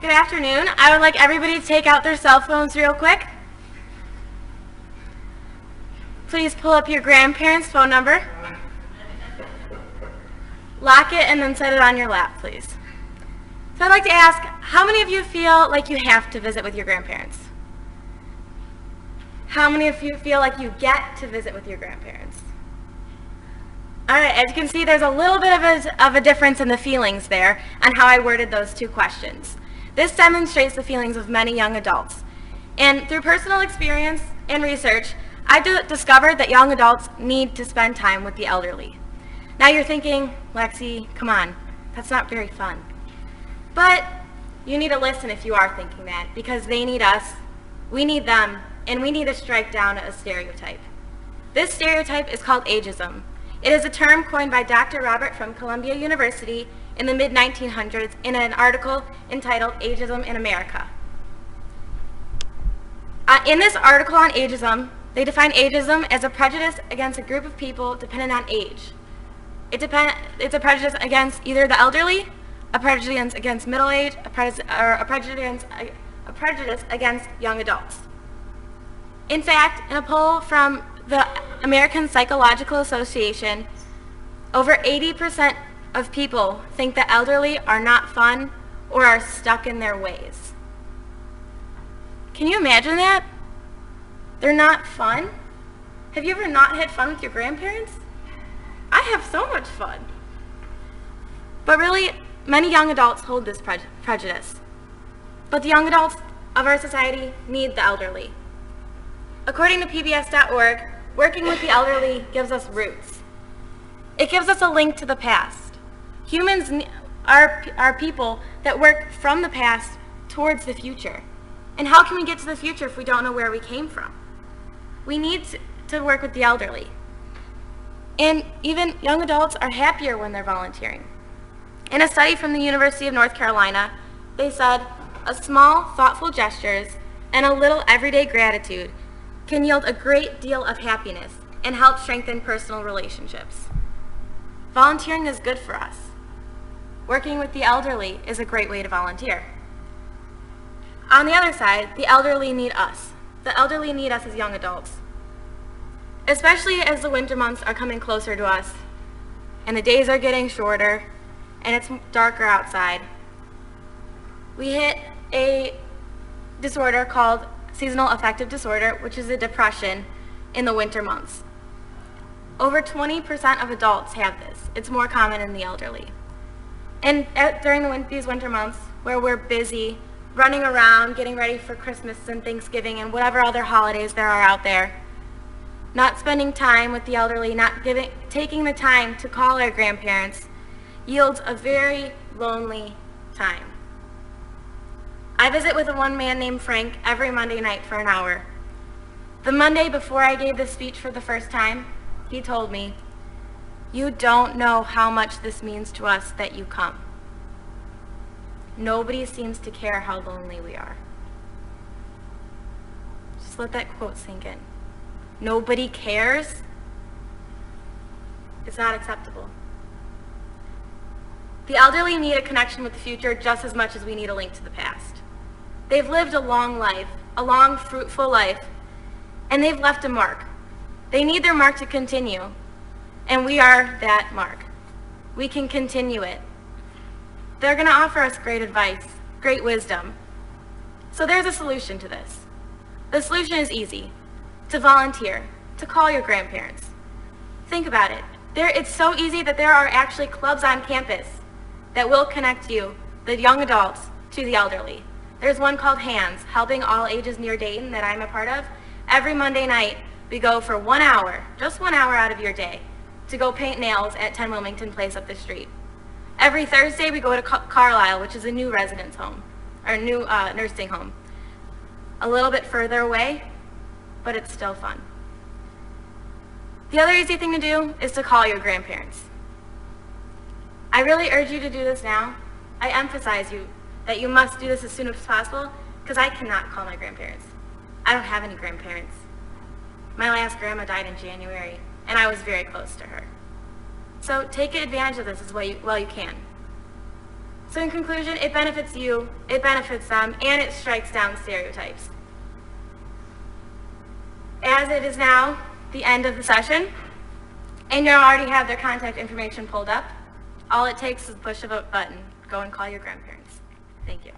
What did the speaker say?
Good afternoon. I would like everybody to take out their cell phones real quick. Please pull up your grandparents' phone number. Lock it and then set it on your lap, please. So I'd like to ask, how many of you feel like you have to visit with your grandparents? How many of you feel like you get to visit with your grandparents? All right, as you can see, there's a little bit of a difference in the feelings there on how I worded those two questions. This demonstrates the feelings of many young adults. And through personal experience and research, I discovered that young adults need to spend time with the elderly. Now you're thinking, Lexi, come on, that's not very fun. But you need to listen if you are thinking that, because they need us, we need them, and we need to strike down a stereotype. This stereotype is called ageism. It is a term coined by Dr. Robert from Columbia University in the mid-1900s in an article entitled Ageism in America. In this article on ageism, they define ageism as a prejudice against a group of people dependent on age. It's a prejudice against either the elderly, a prejudice against middle age, or a prejudice against young adults. In fact, in a poll from the American Psychological Association, over 80% of people think the elderly are not fun or are stuck in their ways. Can you imagine that? They're not fun? Have you ever not had fun with your grandparents? I have so much fun. But really, many young adults hold this prejudice. But the young adults of our society need the elderly. According to PBS.org, working with the elderly gives us roots. It gives us a link to the past. Humans are people that work from the past towards the future. And how can we get to the future if we don't know where we came from? We need to work with the elderly. And even young adults are happier when they're volunteering. In a study from the University of North Carolina, they said, a small, thoughtful gestures and a little everyday gratitude can yield a great deal of happiness and help strengthen personal relationships. Volunteering is good for us. Working with the elderly is a great way to volunteer. On the other side, the elderly need us. The elderly need us as young adults. Especially as the winter months are coming closer to us, and the days are getting shorter, and it's darker outside. We hit a disorder called seasonal affective disorder, which is a depression in the winter months. Over 20% of adults have this. It's more common in the elderly. And during these winter months, where we're busy running around, getting ready for Christmas and Thanksgiving and whatever other holidays there are out there, not spending time with the elderly, taking the time to call our grandparents, yields a very lonely time. I visit with one man named Frank every Monday night for an hour. The Monday before I gave this speech for the first time, he told me, "You don't know how much this means to us that you come. Nobody seems to care how lonely we are." Just let that quote sink in. Nobody cares? It's not acceptable. The elderly need a connection with the future just as much as we need a link to the past. They've lived a long life, a long, fruitful life, and they've left a mark. They need their mark to continue, and we are that mark. We can continue it. They're going to offer us great advice, great wisdom. So there's a solution to this. The solution is easy. To volunteer, to call your grandparents. Think about it. It's so easy that there are actually clubs on campus that will connect you, the young adults, to the elderly. There's one called HANDS, Helping All Ages Near Dayton, that I'm a part of. Every Monday night, we go for 1 hour, just 1 hour out of your day, to go paint nails at 10 Wilmington Place up the street. Every Thursday, we go to Carlisle, which is a new residence home, or new nursing home. A little bit further away, but it's still fun. The other easy thing to do is to call your grandparents. I really urge you to do this now. I emphasize that you must do this as soon as possible, because I cannot call my grandparents. I don't have any grandparents. My last grandma died in January, and I was very close to her. So take advantage of this as well you can. So in conclusion, it benefits you, it benefits them, and it strikes down stereotypes. As it is now the end of the session, and you already have their contact information pulled up, all it takes is a push of a button. Go and call your grandparents. Thank you.